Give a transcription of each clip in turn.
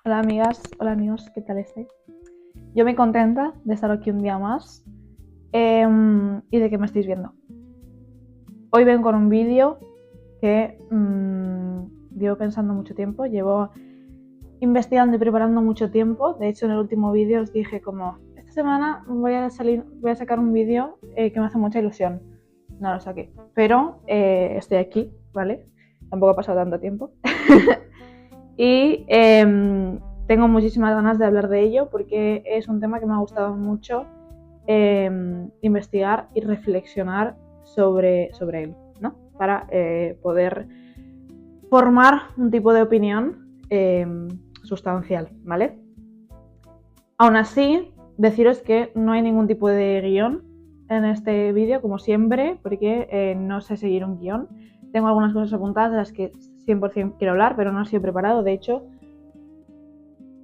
Hola amigas, hola amigos, ¿qué tal estáis? Yo muy contenta de estar aquí un día más y de que me estéis viendo. Hoy vengo con un vídeo que llevo pensando mucho tiempo, llevo investigando y preparando mucho tiempo. De hecho, en el último vídeo os dije como, esta semana voy a sacar un vídeo que me hace mucha ilusión. No lo saqué, pero estoy aquí, ¿vale? Tampoco ha pasado tanto tiempo. Y tengo muchísimas ganas de hablar de ello porque es un tema que me ha gustado mucho investigar y reflexionar sobre él, ¿no? Para poder formar un tipo de opinión sustancial, ¿vale? Aún así, deciros que no hay ningún tipo de guión en este vídeo, como siempre, porque no sé seguir un guión. Tengo algunas cosas apuntadas de las que 100% quiero hablar, pero no he sido preparado. De hecho,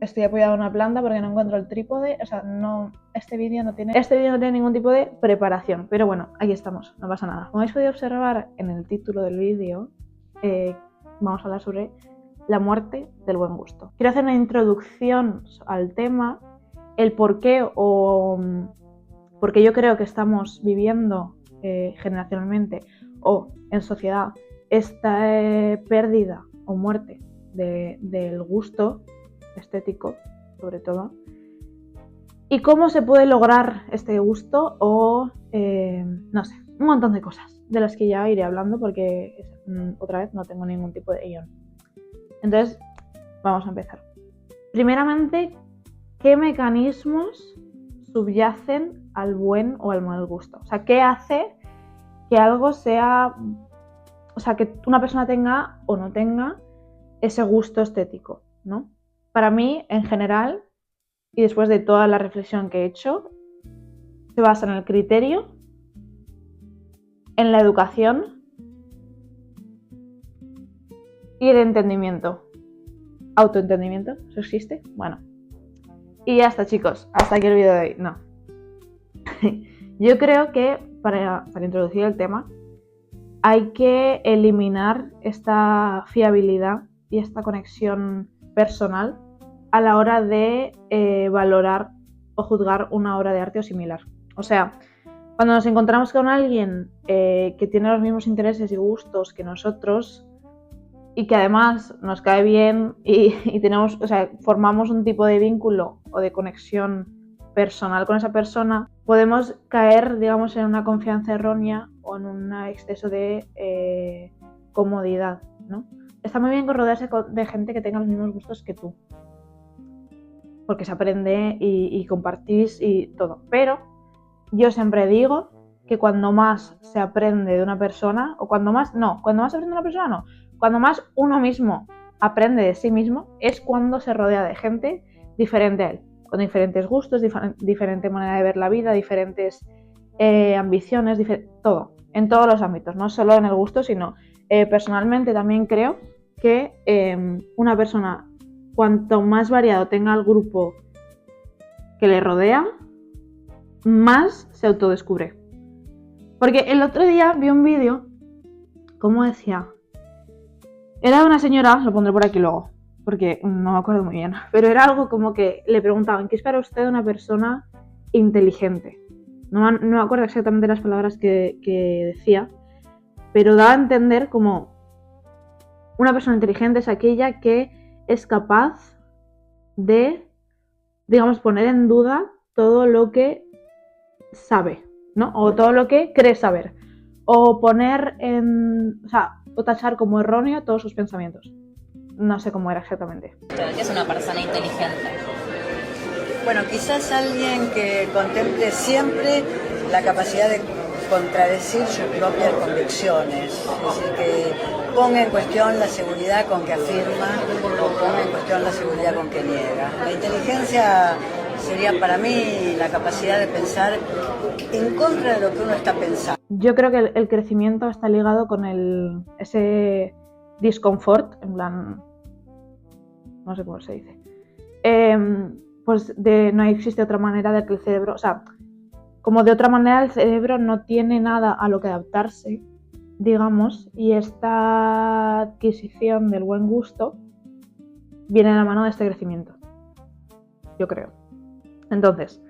estoy apoyada en una planta porque no encuentro el trípode. O sea, este vídeo no tiene ningún tipo de preparación. Pero bueno, aquí estamos, no pasa nada. Como habéis podido observar en el título del vídeo, vamos a hablar sobre la muerte del buen gusto. Quiero hacer una introducción al tema, el por qué porque yo creo que estamos viviendo generacionalmente o en sociedad esta pérdida o muerte del gusto estético, sobre todo, y cómo se puede lograr este gusto o no sé, un montón de cosas de las que ya iré hablando porque otra vez no tengo ningún tipo de guión. Entonces, vamos a empezar. Primeramente, ¿qué mecanismos subyacen al buen o al mal gusto? O sea, ¿qué hace que algo sea, o sea, que una persona tenga o no tenga ese gusto estético, ¿no? Para mí, en general, y después de toda la reflexión que he hecho, se basa en el criterio, en la educación y el entendimiento. ¿Autoentendimiento? ¿Eso existe? Bueno. Y ya está, chicos. Hasta aquí el vídeo de hoy. No. Yo creo que para introducir el tema hay que eliminar esta fiabilidad y esta conexión personal a la hora de valorar o juzgar una obra de arte o similar. O sea, cuando nos encontramos con alguien que tiene los mismos intereses y gustos que nosotros y que además nos cae bien y tenemos, o sea, formamos un tipo de vínculo o de conexión personal con esa persona, podemos caer, digamos, en una confianza errónea o en un exceso de comodidad, ¿no? Está muy bien rodearse de gente que tenga los mismos gustos que tú, porque se aprende y compartís y todo. Pero yo siempre digo que cuando más se aprende de una persona, o cuando más aprende de una persona no, cuando más uno mismo aprende de sí mismo es cuando se rodea de gente diferente a él, con diferentes gustos, diferente manera de ver la vida, diferentes ambiciones, todo, en todos los ámbitos, no solo en el gusto, sino personalmente también creo que una persona, cuanto más variado tenga el grupo que le rodea, más se autodescubre. Porque el otro día vi un vídeo, ¿cómo decía? Era una señora, lo pondré por aquí luego, porque no me acuerdo muy bien, pero era algo como que le preguntaban, ¿qué es para usted una persona inteligente? No me acuerdo exactamente las palabras que decía, pero daba a entender como una persona inteligente es aquella que es capaz de, digamos, poner en duda todo lo que sabe, ¿no? O todo lo que cree saber. O poner o sea, o tachar como erróneo todos sus pensamientos. No sé cómo era exactamente. ¿Qué es una persona inteligente? Bueno, quizás alguien que contemple siempre la capacidad de contradecir sus propias convicciones, es decir, que ponga en cuestión la seguridad con que afirma o ponga en cuestión la seguridad con que niega. La inteligencia sería para mí la capacidad de pensar en contra de lo que uno está pensando. Yo creo que el crecimiento está ligado con ese discomfort, en plan, no sé cómo se dice, pues no existe otra manera de que el cerebro, o sea, como de otra manera el cerebro no tiene nada a lo que adaptarse, digamos, y esta adquisición del buen gusto viene de la mano de este crecimiento, yo creo. Entonces,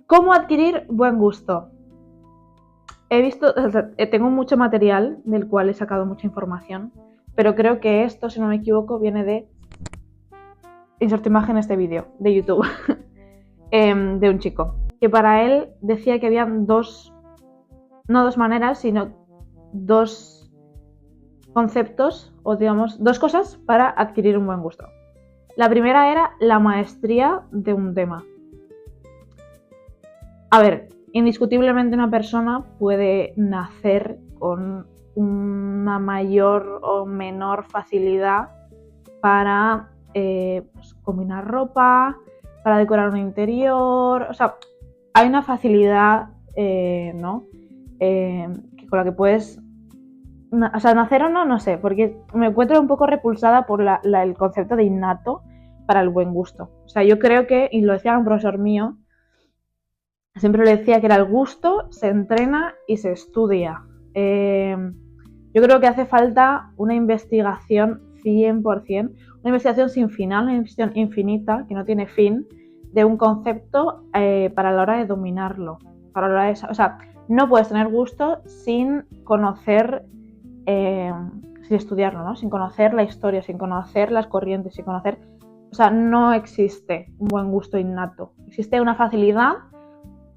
¿cómo adquirir buen gusto? Tengo mucho material del cual he sacado mucha información, pero creo que esto, si no me equivoco, viene de inserto imagen este vídeo de YouTube de un chico que para él decía que habían no dos maneras, sino dos conceptos o digamos dos cosas para adquirir un buen gusto. La primera era la maestría de un tema. A ver, indiscutiblemente una persona puede nacer con una mayor o menor facilidad para pues, combinar ropa, para decorar un interior, o sea, hay una facilidad, ¿no? Con la que puedes, o sea, nacer o no, no sé, porque me encuentro un poco repulsada por el concepto de innato para el buen gusto. O sea, yo creo que, y lo decía un profesor mío, siempre le decía que era el gusto, se entrena y se estudia. Yo creo que hace falta una investigación 100%, una investigación sin final, una investigación infinita, que no tiene fin, de un concepto para la hora de dominarlo. Para la hora de, o sea, no puedes tener gusto sin conocer, sin estudiarlo, ¿no? Sin conocer la historia, sin conocer las corrientes, sin conocer... O sea, no existe un buen gusto innato. Existe una facilidad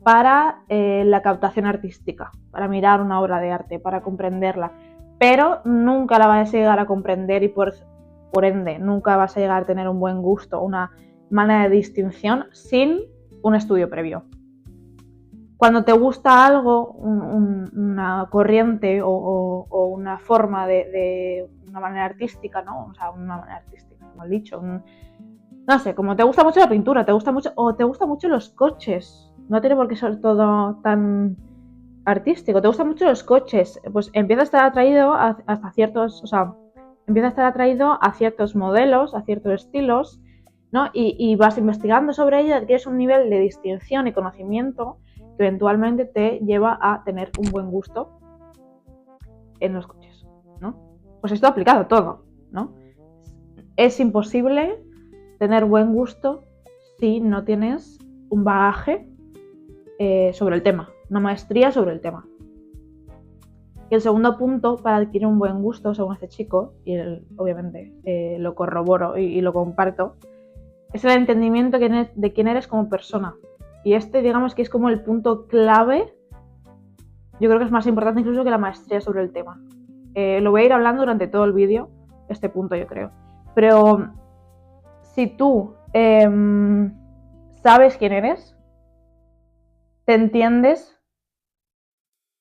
para la captación artística, para mirar una obra de arte, para comprenderla, pero nunca la vas a llegar a comprender y por ende nunca vas a llegar a tener un buen gusto, una manera de distinción sin un estudio previo. Cuando te gusta algo, una corriente o una forma de una manera artística, ¿no? O sea, una manera artística, mal dicho, no sé, como te gusta mucho la pintura, te gusta mucho, o te gustan mucho los coches, no tiene por qué ser todo tan artístico, te gustan mucho los coches, pues empieza a estar atraído hasta ciertos, o sea, empieza a estar atraído a ciertos modelos, a ciertos estilos, ¿no? Y vas investigando sobre ello, adquieres un nivel de distinción y conocimiento que eventualmente te lleva a tener un buen gusto en los coches, ¿no? Pues esto aplicado a todo, ¿no? Es imposible tener buen gusto si no tienes un bagaje sobre el tema, una maestría sobre el tema. Y el segundo punto para adquirir un buen gusto, según este chico, y él obviamente lo corroboro y lo comparto, es el entendimiento de quién eres como persona. Y este, digamos que es como el punto clave, yo creo que es más importante incluso que la maestría sobre el tema. Lo voy a ir hablando durante todo el vídeo, este punto yo creo. Pero si tú sabes quién eres, te entiendes,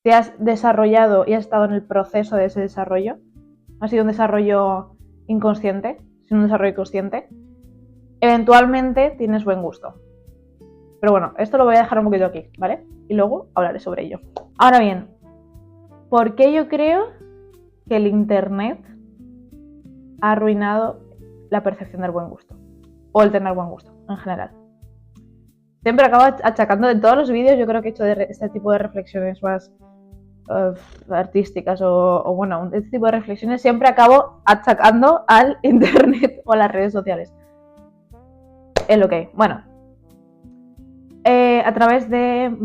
te has desarrollado y has estado en el proceso de ese desarrollo, no ha sido un desarrollo inconsciente, sino un desarrollo consciente, eventualmente tienes buen gusto. Pero bueno, esto lo voy a dejar un poquito aquí, ¿vale? Y luego hablaré sobre ello. Ahora bien, ¿por qué yo creo que el internet ha arruinado la percepción del buen gusto? O el tener buen gusto, en general. Siempre acabo achacando en todos los vídeos, yo creo que he hecho este tipo de reflexiones más artísticas o bueno, este tipo de reflexiones siempre acabo achacando al internet o a las redes sociales. Es lo que hay. Bueno, a través de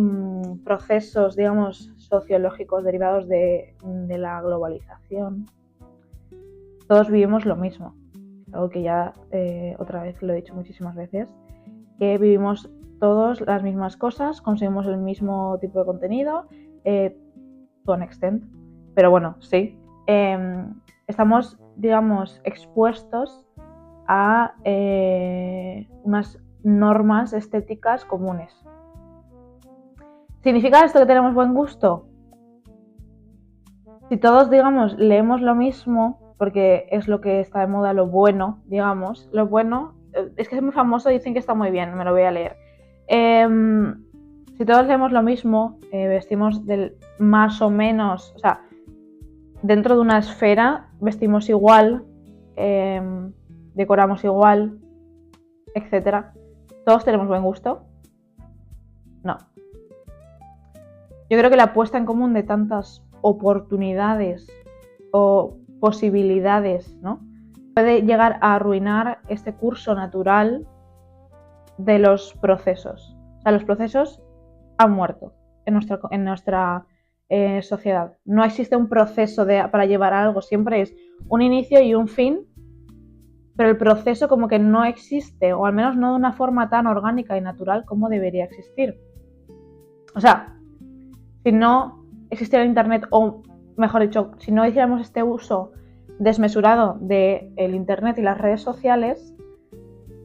procesos, digamos, sociológicos derivados de la globalización, todos vivimos lo mismo. Algo que ya otra vez lo he dicho muchísimas veces, que vivimos todos las mismas cosas, consumimos el mismo tipo de contenido, to an extent, pero bueno, sí. Estamos, digamos, expuestos a unas normas estéticas comunes. ¿Significa esto que tenemos buen gusto? Si todos, digamos, leemos lo mismo, porque es lo que está de moda, lo bueno, digamos, lo bueno, es que es muy famoso, dicen que está muy bien, me lo voy a leer. Si todos leemos lo mismo, vestimos del más o menos, o sea, dentro de una esfera, vestimos igual, decoramos igual, etcétera. ¿Todos tenemos buen gusto? No. Yo creo que la puesta en común de tantas oportunidades o posibilidades, ¿no? puede llegar a arruinar este curso natural de los procesos. O sea, los procesos han muerto en nuestra sociedad. No existe un proceso para llevar a algo, siempre es un inicio y un fin, pero el proceso como que no existe, o al menos no de una forma tan orgánica y natural como debería existir. O sea, si no existiera Internet, o mejor dicho, si no hiciéramos este uso desmesurado del Internet y las redes sociales,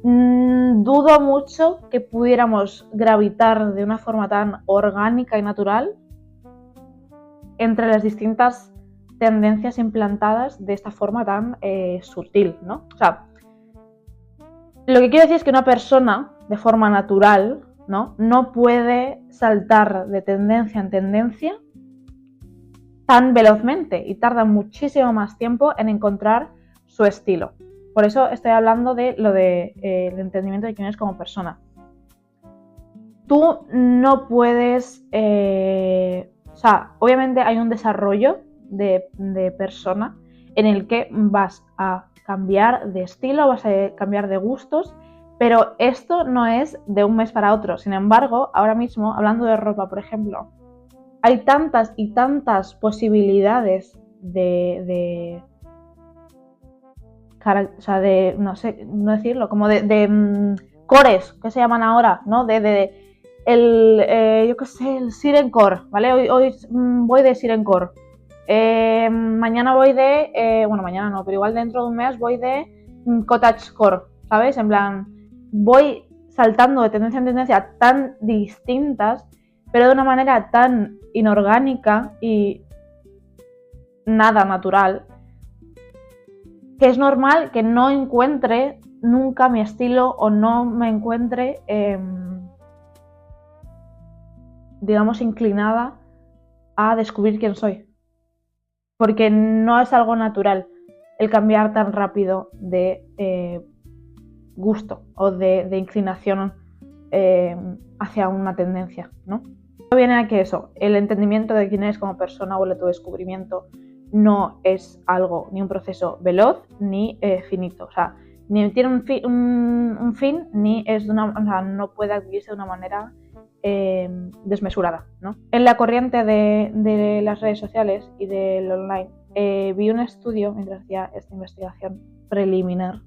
dudo mucho que pudiéramos gravitar de una forma tan orgánica y natural entre las distintas tendencias implantadas de esta forma tan sutil, ¿no? O sea, lo que quiero decir es que una persona, de forma natural, no puede saltar de tendencia en tendencia tan velozmente y tarda muchísimo más tiempo en encontrar su estilo. Por eso estoy hablando de lo de el entendimiento de quién eres como persona. Tú no puedes... o sea, obviamente hay un desarrollo de persona en el que vas a cambiar de estilo, vas a cambiar de gustos, pero esto no es de un mes para otro. Sin embargo, ahora mismo, hablando de ropa, por ejemplo, hay tantas y tantas posibilidades o sea, de, no sé, no decirlo, como de cores, que se llaman ahora, ¿no? yo qué sé, el Sirencore, ¿vale? Hoy voy de Sirencore. Mañana voy bueno, mañana no, pero igual dentro de un mes voy de Cottagecore, ¿sabes? En plan, voy saltando de tendencia en tendencia tan distintas, pero de una manera tan inorgánica y nada natural, que es normal que no encuentre nunca mi estilo o no me encuentre, digamos, inclinada a descubrir quién soy. Porque no es algo natural el cambiar tan rápido de gusto o de inclinación hacia una tendencia, ¿no? Viene a que eso, el entendimiento de quién eres como persona o el autodescubrimiento no es algo, ni un proceso veloz ni finito. O sea, ni tiene un fin, ni es o sea, no puede adquirirse de una manera desmesurada, ¿no? En la corriente de las redes sociales y del online vi un estudio mientras hacía esta investigación preliminar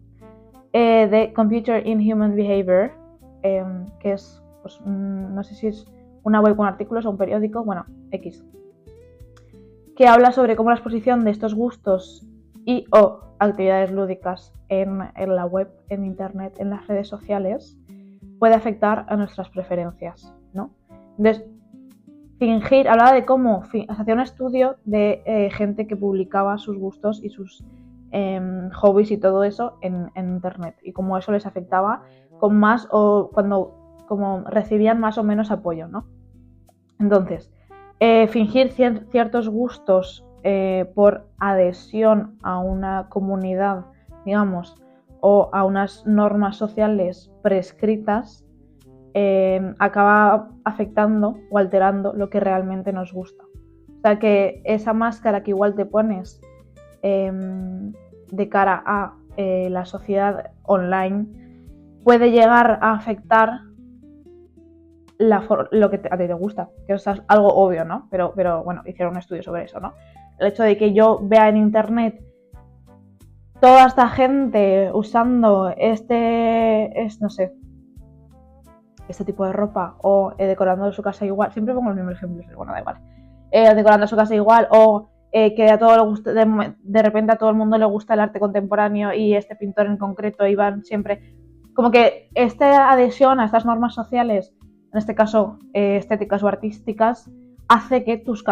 de Computer in Human Behavior, que es, pues, no sé si es una web con artículos o un periódico, bueno, X, que habla sobre cómo la exposición de estos gustos y o actividades lúdicas en la web, en internet, en las redes sociales, puede afectar a nuestras preferencias, ¿no? Entonces, hablaba de cómo hacía un estudio de gente que publicaba sus gustos y sus hobbies y todo eso en internet, y cómo eso les afectaba con más o como recibían más o menos apoyo, ¿no? Entonces, fingir ciertos gustos por adhesión a una comunidad, digamos, o a unas normas sociales prescritas, acaba afectando o alterando lo que realmente nos gusta. O sea, que esa máscara que igual te pones de cara a la sociedad online puede llegar a afectar lo que a ti te gusta, que eso es algo obvio, ¿no? Pero bueno, hicieron un estudio sobre eso, ¿no? El hecho de que yo vea en internet toda esta gente usando no sé, este tipo de ropa, o decorando su casa igual, siempre pongo el mismo ejemplo, pero bueno, da igual, decorando su casa igual, o que a todo le gusta, de repente a todo el mundo le gusta el arte contemporáneo y este pintor en concreto, y van siempre, como que esta adhesión a estas normas sociales, en este caso estéticas o artísticas, hace que tus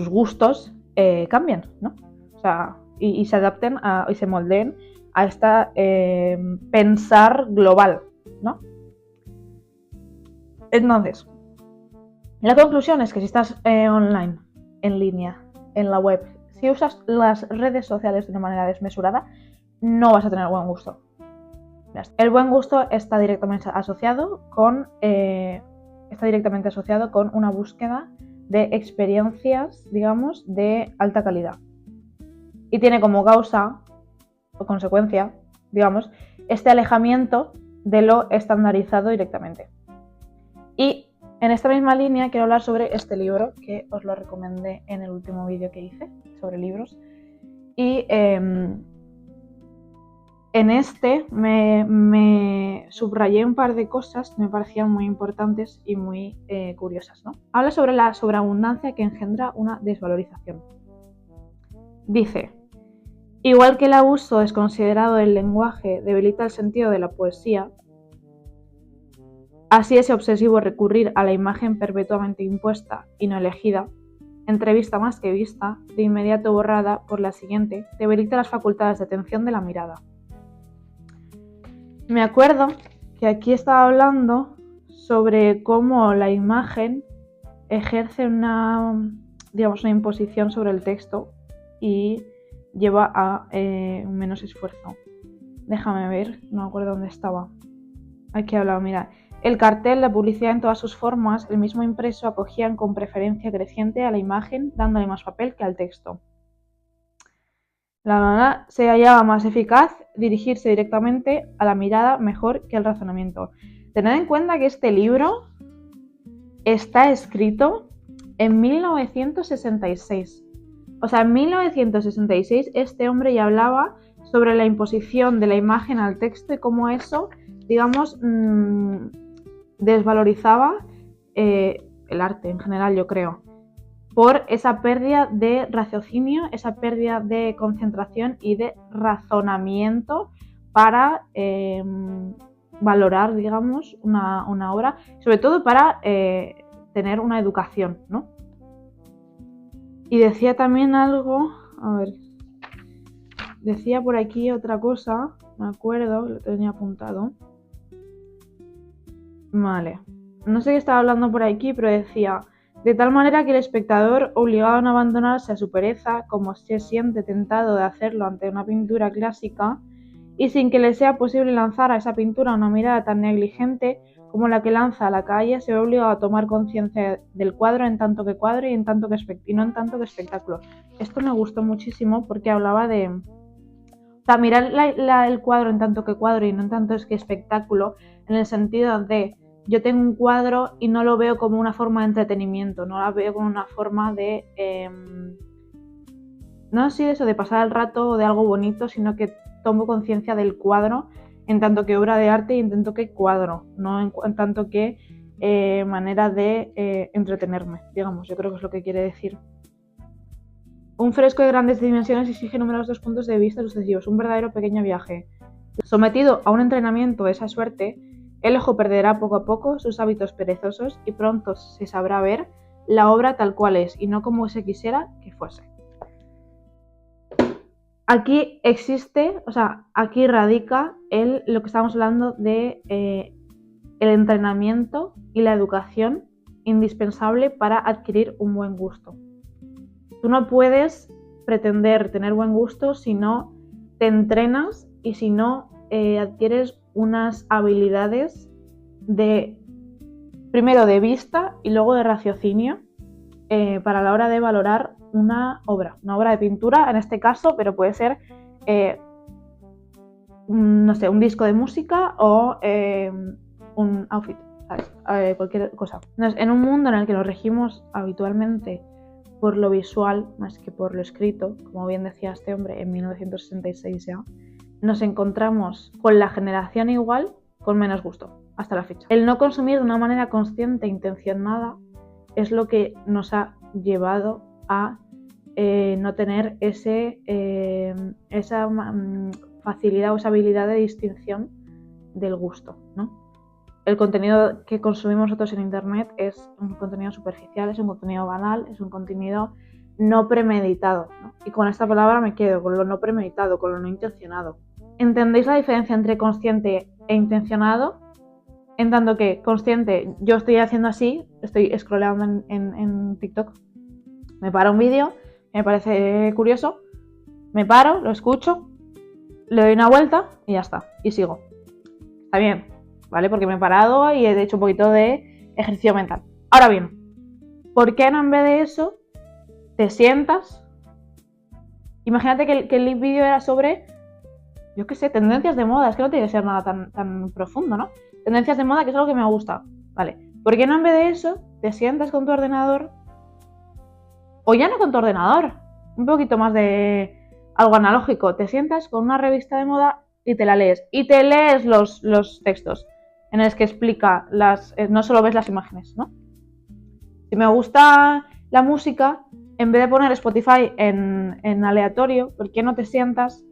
gustos cambien, ¿no? O sea, y se adapten y se moldeen a esta pensar global, ¿no? Entonces, la conclusión es que si estás online, en línea, en la web, si usas las redes sociales de una manera desmesurada, no vas a tener buen gusto. El buen gusto está directamente asociado con una búsqueda de experiencias, digamos, de alta calidad. y tiene como causa o consecuencia, digamos, este alejamiento de lo estandarizado directamente. Y en esta misma línea quiero hablar sobre este libro, que os lo recomendé en el último vídeo que hice sobre libros. Y en este me subrayé un par de cosas que me parecían muy importantes y muy curiosas, ¿no? Habla sobre la sobreabundancia que engendra una desvalorización. Dice: igual que el abuso desconsiderado del lenguaje debilita el sentido de la poesía, así ese obsesivo recurrir a la imagen perpetuamente impuesta y no elegida, entrevista más que vista, de inmediato borrada por la siguiente, debilita las facultades de atención de la mirada. Me acuerdo que aquí estaba hablando sobre cómo la imagen ejerce una imposición sobre el texto y lleva a un menos esfuerzo. Déjame ver, no me acuerdo dónde estaba. Aquí he hablado, mira. El cartel, la publicidad en todas sus formas, el mismo impreso, acogían con preferencia creciente a la imagen, dándole más papel que al texto. Se hallaba más eficaz dirigirse directamente a la mirada mejor que al razonamiento. Tened en cuenta que este libro está escrito en 1966. O sea, en 1966 este hombre ya hablaba sobre la imposición de la imagen al texto y cómo eso, digamos, desvalorizaba el arte en general, yo creo, por esa pérdida de raciocinio, esa pérdida de concentración y de razonamiento para valorar, digamos, una obra, sobre todo para tener una educación, ¿no? Y decía también algo, a ver, decía por aquí otra cosa, me acuerdo, lo tenía apuntado. Vale, no sé qué estaba hablando por aquí, pero decía: de tal manera que el espectador, obligado a no abandonarse a su pereza, como se siente tentado de hacerlo ante una pintura clásica, y sin que le sea posible lanzar a esa pintura una mirada tan negligente como la que lanza a la calle, se ve obligado a tomar conciencia del cuadro en tanto que cuadro y no en tanto que espectáculo. Esto me gustó muchísimo porque hablaba de... O sea, mirar el cuadro en tanto que cuadro y no en tanto que espectáculo, en el sentido de: yo tengo un cuadro y no lo veo como una forma de entretenimiento, no la veo como una forma de... no así eso, de pasar el rato o de algo bonito, sino que tomo conciencia del cuadro en tanto que obra de arte y en tanto que cuadro, no en tanto que manera de entretenerme, digamos. Yo creo que es lo que quiere decir. Un fresco de grandes dimensiones exige numerosos puntos de vista sucesivos, un verdadero pequeño viaje. Sometido a un entrenamiento de esa suerte, el ojo perderá poco a poco sus hábitos perezosos y pronto se sabrá ver la obra tal cual es y no como se quisiera que fuese. Aquí existe, o sea, aquí radica lo que estamos hablando de el entrenamiento y la educación indispensable para adquirir un buen gusto. Tú no puedes pretender tener buen gusto si no te entrenas y si no adquieres unas habilidades primero de vista y luego de raciocinio para la hora de valorar una obra de pintura en este caso, pero puede ser no sé, un disco de música o un outfit, ¿sabes? Cualquier cosa. En un mundo en el que nos regimos habitualmente por lo visual más que por lo escrito, como bien decía este hombre en 1966 ya, nos encontramos con la generación igual con menos gusto hasta la fecha. El no consumir de una manera consciente e intencionada es lo que nos ha llevado a no tener esa facilidad o esa habilidad de distinción del gusto, ¿no? El contenido que consumimos nosotros en internet es un contenido superficial, es un contenido banal, es un contenido no premeditado, ¿no? Y con esta palabra me quedo, con lo no premeditado, con lo no intencionado. ¿Entendéis la diferencia entre consciente e intencionado? En tanto que consciente, yo estoy haciendo así, estoy scrolleando en TikTok, me para un vídeo, me parece curioso, me paro, lo escucho, le doy una vuelta y ya está, y sigo. Está bien, ¿vale? Porque me he parado y he hecho un poquito de ejercicio mental. Ahora bien, ¿por qué no en vez de eso te sientas Imagínate que el vídeo era sobre, yo qué sé, tendencias de moda. Es que no tiene que ser nada tan profundo, ¿no? Tendencias de moda, que es algo que me gusta. Vale. ¿Por qué no en vez de eso te sientas con tu ordenador? O ya no con tu ordenador. Un poquito más de algo analógico. Te sientas con una revista de moda y te la lees. Y te lees los textos en los que explica no solo ves las imágenes, ¿no? Si me gusta la música, en vez de poner Spotify en aleatorio, ¿por qué no te sientas?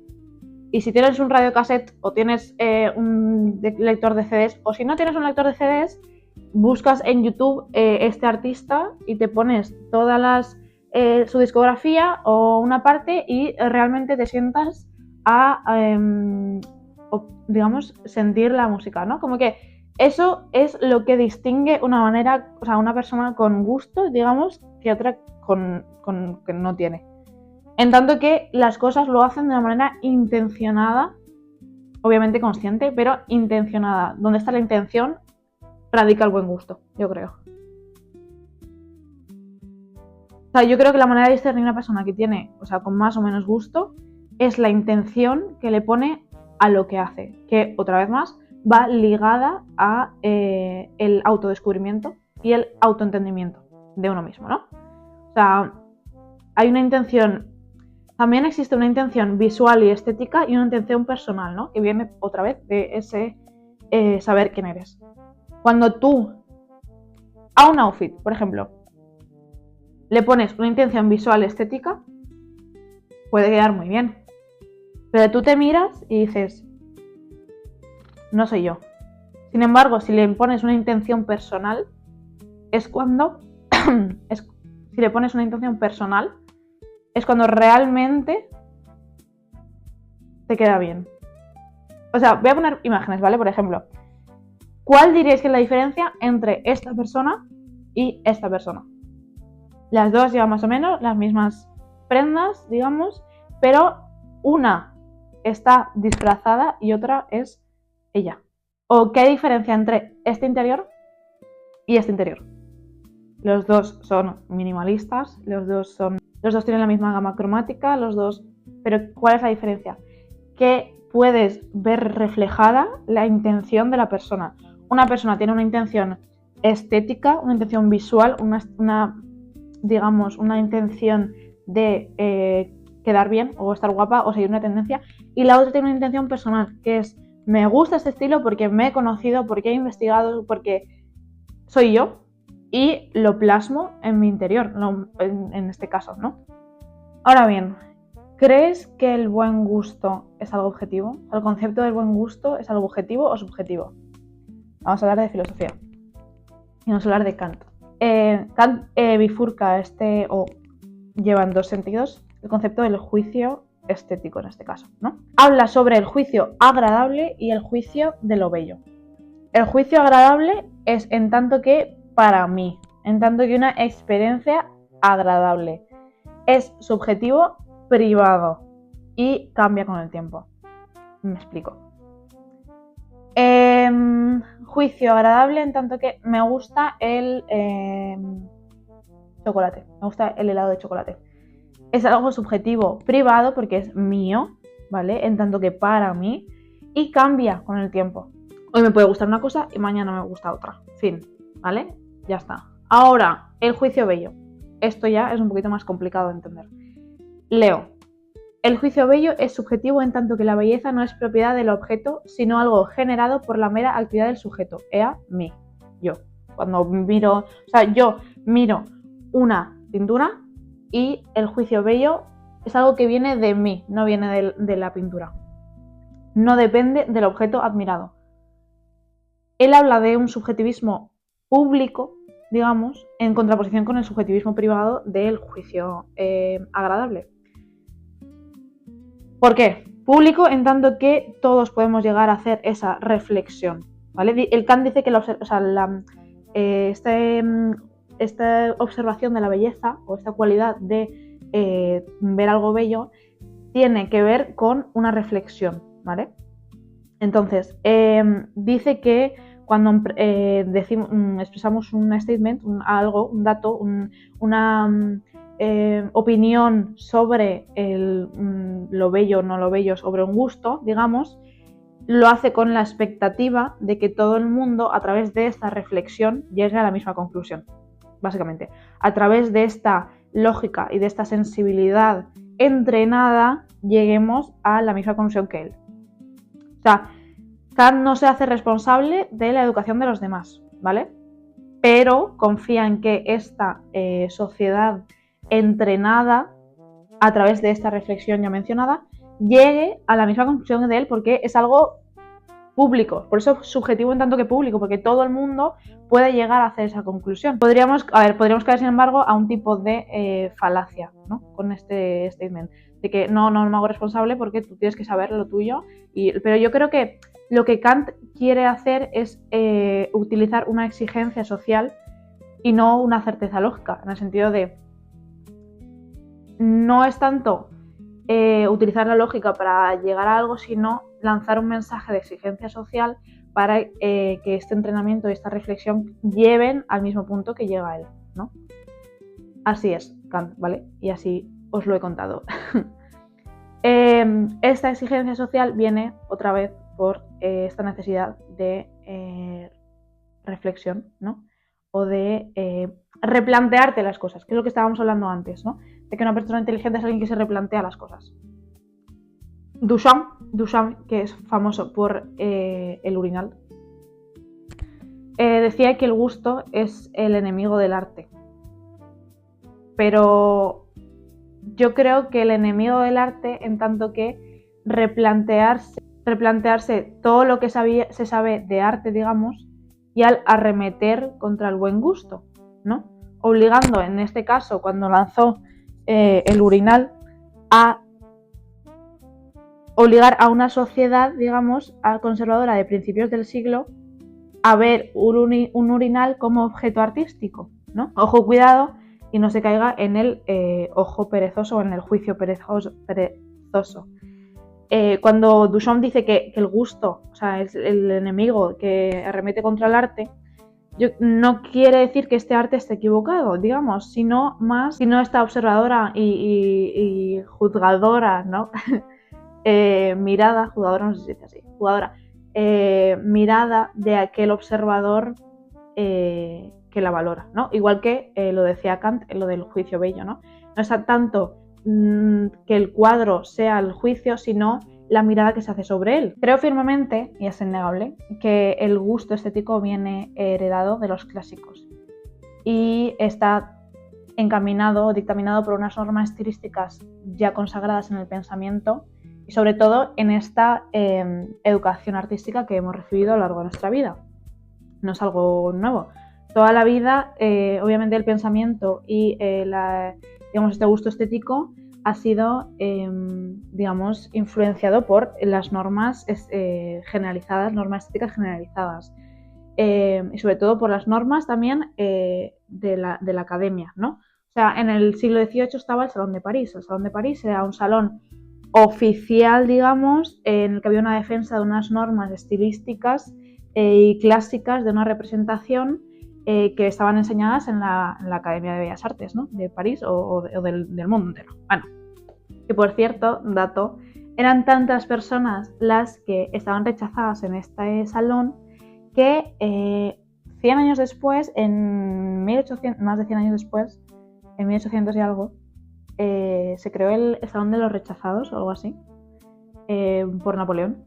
Y si tienes un radiocassette o tienes un lector de CDs, o si no tienes un lector de CDs, buscas en YouTube este artista y te pones todas su discografía o una parte y realmente te sientas a, digamos, sentir la música, ¿no? Como que eso es lo que distingue una persona con gusto, digamos, que otra que no tiene. En tanto que las cosas lo hacen de una manera intencionada, obviamente consciente, pero intencionada. Donde está la intención, radica el buen gusto, yo creo. O sea, yo creo que la manera de discernir una persona que tiene, con más o menos gusto, es la intención que le pone a lo que hace. Que, otra vez más, va ligada a el autodescubrimiento y el autoentendimiento de uno mismo, ¿no? O sea, hay una intención, también existe una intención visual y estética y una intención personal, ¿no? Que viene otra vez de ese saber quién eres. Cuando tú a un outfit, por ejemplo, le pones una intención visual estética, puede quedar muy bien. Pero tú te miras y dices, no soy yo. Sin embargo, si le pones una intención personal, es cuando si le pones una intención personal, es cuando realmente te queda bien. O sea, voy a poner imágenes, ¿vale? Por ejemplo, ¿cuál diríais que es la diferencia entre esta persona y esta persona? Las dos llevan más o menos las mismas prendas, digamos, pero una está disfrazada y otra es ella. ¿O qué diferencia entre este interior y este interior? Los dos son minimalistas, los dos tienen la misma gama cromática, pero ¿cuál es la diferencia? Que puedes ver reflejada la intención de la persona. Una persona tiene una intención estética, una intención visual, una intención de quedar bien o estar guapa o seguir una tendencia, y la otra tiene una intención personal, que es me gusta este estilo porque me he conocido, porque he investigado, porque soy yo y lo plasmo en mi interior, en este caso, ¿no? Ahora bien, ¿crees que el buen gusto es algo objetivo? ¿El concepto del buen gusto es algo objetivo o subjetivo? Vamos a hablar de filosofía y vamos a hablar de Kant. Kant bifurca lleva en dos sentidos el concepto del juicio estético en este caso, ¿no? Habla sobre el juicio agradable y el juicio de lo bello. El juicio agradable es en tanto que para mí, en tanto que una experiencia agradable. Es subjetivo, privado y cambia con el tiempo. Me explico. Juicio agradable en tanto que me gusta el chocolate, me gusta el helado de chocolate. Es algo subjetivo, privado porque es mío, ¿vale? En tanto que para mí, y cambia con el tiempo. Hoy me puede gustar una cosa y mañana me gusta otra. Fin, ¿vale? Ya está. Ahora, el juicio bello. Esto ya es un poquito más complicado de entender. Leo. El juicio bello es subjetivo en tanto que la belleza no es propiedad del objeto, sino algo generado por la mera actividad del sujeto. Ea, mí, yo. Yo miro una pintura y el juicio bello es algo que viene de mí, no viene de la pintura. No depende del objeto admirado. Él habla de un subjetivismo público, digamos, en contraposición con el subjetivismo privado del juicio agradable. ¿Por qué? Público en tanto que todos podemos llegar a hacer esa reflexión, ¿vale? El Kant dice que esta observación de la belleza o esta cualidad de ver algo bello tiene que ver con una reflexión, ¿vale? Entonces, dice que cuando expresamos un statement, un dato, opinión sobre lo bello o no lo bello, sobre un gusto, digamos, lo hace con la expectativa de que todo el mundo, a través de esta reflexión, llegue a la misma conclusión, básicamente. A través de esta lógica y de esta sensibilidad entrenada, lleguemos a la misma conclusión que él. O sea, Kant no se hace responsable de la educación de los demás, ¿vale? Pero confía en que esta sociedad entrenada, a través de esta reflexión ya mencionada, llegue a la misma conclusión de él, porque es algo público, por eso subjetivo en tanto que público, porque todo el mundo puede llegar a hacer esa conclusión. Podríamos caer, sin embargo, a un tipo de falacia, ¿no? Con este statement, de que no me hago responsable porque tú tienes que saber lo tuyo, pero yo creo que lo que Kant quiere hacer es utilizar una exigencia social y no una certeza lógica, en el sentido de no es tanto utilizar la lógica para llegar a algo, sino lanzar un mensaje de exigencia social para que este entrenamiento y esta reflexión lleven al mismo punto que llega él, ¿no? Así es Kant, ¿vale? Y así os lo he contado. Esta exigencia social viene otra vez por esta necesidad de reflexión, ¿no? O de replantearte las cosas, que es lo que estábamos hablando antes, ¿no? De que una persona inteligente es alguien que se replantea las cosas. Duchamp, que es famoso por el urinal, decía que el gusto es el enemigo del arte. Pero yo creo que el enemigo del arte, en tanto que replantearse todo lo que se sabe de arte, digamos, y al arremeter contra el buen gusto, ¿no? Obligando, en este caso, cuando lanzó el urinal, a obligar a una sociedad, digamos, conservadora de principios del siglo a ver un urinal como objeto artístico, ¿no? Ojo, cuidado, y no se caiga en el ojo perezoso o en el juicio perezoso. Cuando Duchamp dice que el gusto, o sea, es el enemigo que arremete contra el arte, no quiere decir que este arte esté equivocado, digamos, sino esta observadora y juzgadora, ¿no? Mirada, jugadora, no sé si se dice así, jugadora, mirada de aquel observador que la valora, ¿no? Igual que lo decía Kant en lo del juicio bello, ¿no? No es tanto que el cuadro sea el juicio, sino la mirada que se hace sobre él. Creo firmemente, y es innegable, que el gusto estético viene heredado de los clásicos y está encaminado o dictaminado por unas normas estilísticas ya consagradas en el pensamiento y sobre todo en esta educación artística que hemos recibido a lo largo de nuestra vida. No es algo nuevo. Toda la vida, obviamente, el pensamiento y este gusto estético ha sido, influenciado por las normas generalizadas, normas estéticas generalizadas, y sobre todo por las normas también de la academia, ¿no? O sea, en el siglo XVIII estaba el Salón de París. El Salón de París era un salón oficial, digamos, en el que había una defensa de unas normas estilísticas y clásicas de una representación que estaban enseñadas en la Academia de Bellas Artes, ¿no? De París o del mundo entero. Bueno, que por cierto, dato, eran tantas personas las que estaban rechazadas en este salón que 100 años después, más de 100 años después, en 1800 y algo, se creó el Salón de los Rechazados o algo así, por Napoleón.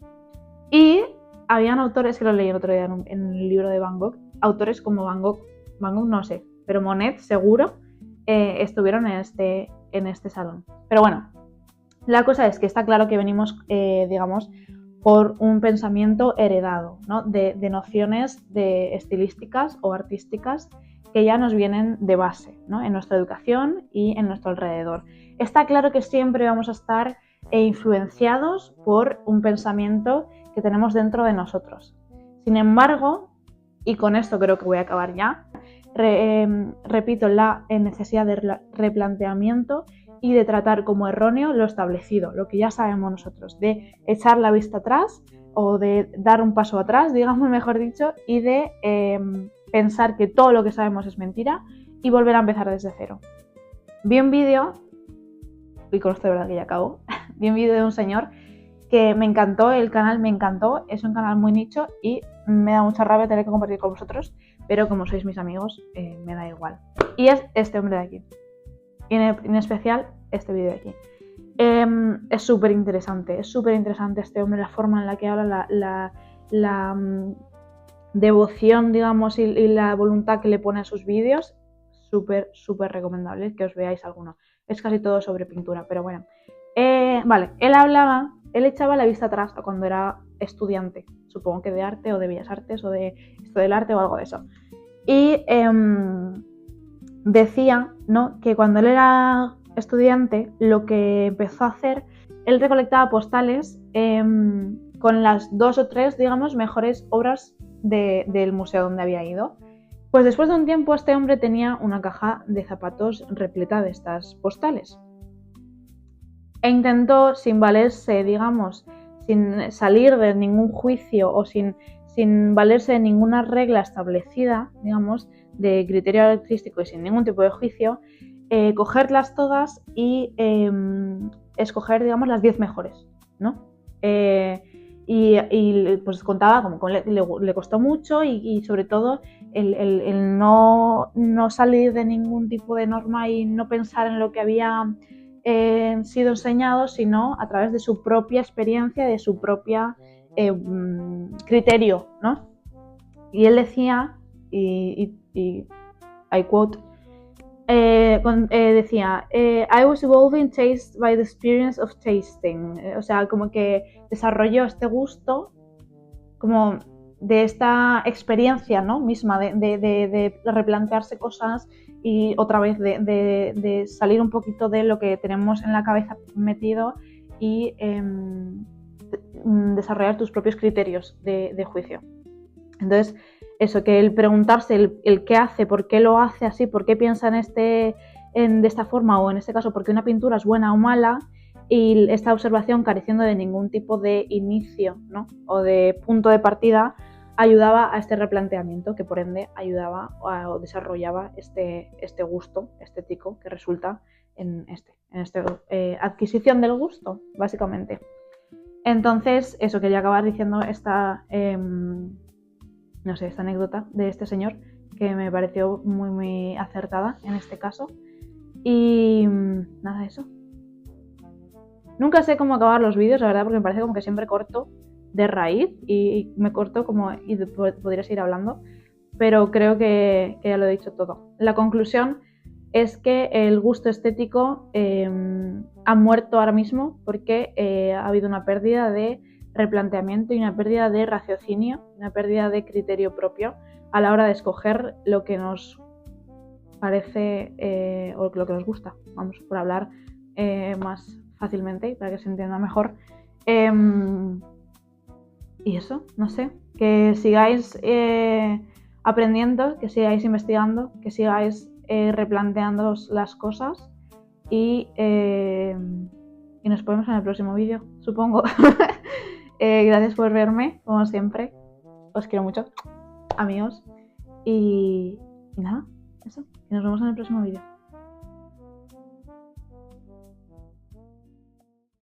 Y habían autores, que lo leí el otro día en el libro de Van Gogh, autores como Van Gogh no sé, pero Monet seguro, estuvieron en este salón. Pero bueno, la cosa es que está claro que venimos, por un pensamiento heredado, ¿no? de nociones estilísticas o artísticas que ya nos vienen de base, ¿no? En nuestra educación y en nuestro alrededor. Está claro que siempre vamos a estar influenciados por un pensamiento que tenemos dentro de nosotros. Sin embargo, y con esto creo que voy a acabar ya, repito la necesidad de replanteamiento y de tratar como erróneo lo establecido, lo que ya sabemos nosotros, de echar la vista atrás o de dar un paso atrás, digamos mejor dicho, y de pensar que todo lo que sabemos es mentira y volver a empezar desde cero. vi un vídeo, y con esto de verdad que ya acabo, vi un vídeo de un señor que me encantó, el canal me encantó, es un canal muy nicho y me da mucha rabia tener que compartir con vosotros, pero como sois mis amigos, me da igual. Y es este hombre de aquí, en especial este vídeo de aquí. Es súper interesante este hombre, la forma en la que habla, la devoción, digamos, y la voluntad que le pone a sus vídeos, súper recomendable que os veáis alguno. Es casi todo sobre pintura, pero bueno. Vale, él echaba la vista atrás a cuando era estudiante, supongo que de arte o de bellas artes o de esto del arte o algo de eso. Y decía, ¿no?, que cuando él era estudiante, lo que empezó a hacer, él recolectaba postales con las 2 o 3, digamos, mejores obras del museo donde había ido. Pues después de un tiempo este hombre tenía una caja de zapatos repleta de estas postales. E intentó, sin valerse, digamos, sin salir de ningún juicio o sin valerse de ninguna regla establecida, digamos, de criterio artístico y sin ningún tipo de juicio, cogerlas todas y escoger, digamos, las 10 mejores, ¿no? Y pues contaba como le costó mucho y sobre todo el no salir de ningún tipo de norma y no pensar en lo que había sido enseñado, sino a través de su propia experiencia, de su propia criterio, ¿no? Y él decía, y I quote, decía, I was evolving taste by the experience of tasting. O sea, como que desarrolló este gusto como de esta experiencia, ¿no?, misma de replantearse cosas y otra vez de salir un poquito de lo que tenemos en la cabeza metido y desarrollar tus propios criterios de juicio. Entonces, eso, que el preguntarse el qué hace, por qué lo hace así, por qué piensa de esta forma, o en este caso, por qué una pintura es buena o mala, y esta observación careciendo de ningún tipo de inicio, ¿no?, o de punto de partida, ayudaba a este replanteamiento, que por ende ayudaba o desarrollaba este gusto estético que resulta en esta adquisición del gusto, básicamente. Entonces, eso, quería acabar diciendo esta anécdota de este señor, que me pareció muy acertada en este caso. Y nada, eso. Nunca sé cómo acabar los vídeos, la verdad, porque me parece como que siempre corto de raíz y me corto como y podría seguir hablando, pero creo que ya lo he dicho todo. La conclusión es que el gusto estético ha muerto ahora mismo porque ha habido una pérdida de replanteamiento y una pérdida de raciocinio, una pérdida de criterio propio a la hora de escoger lo que nos parece o lo que nos gusta, vamos, por hablar más fácilmente para que se entienda mejor. Y eso, no sé, que sigáis aprendiendo, que sigáis investigando, que sigáis replanteando las cosas y nos vemos en el próximo vídeo, supongo. Gracias por verme, como siempre. Os quiero mucho, amigos. Y nada, eso. Nos vemos en el próximo vídeo.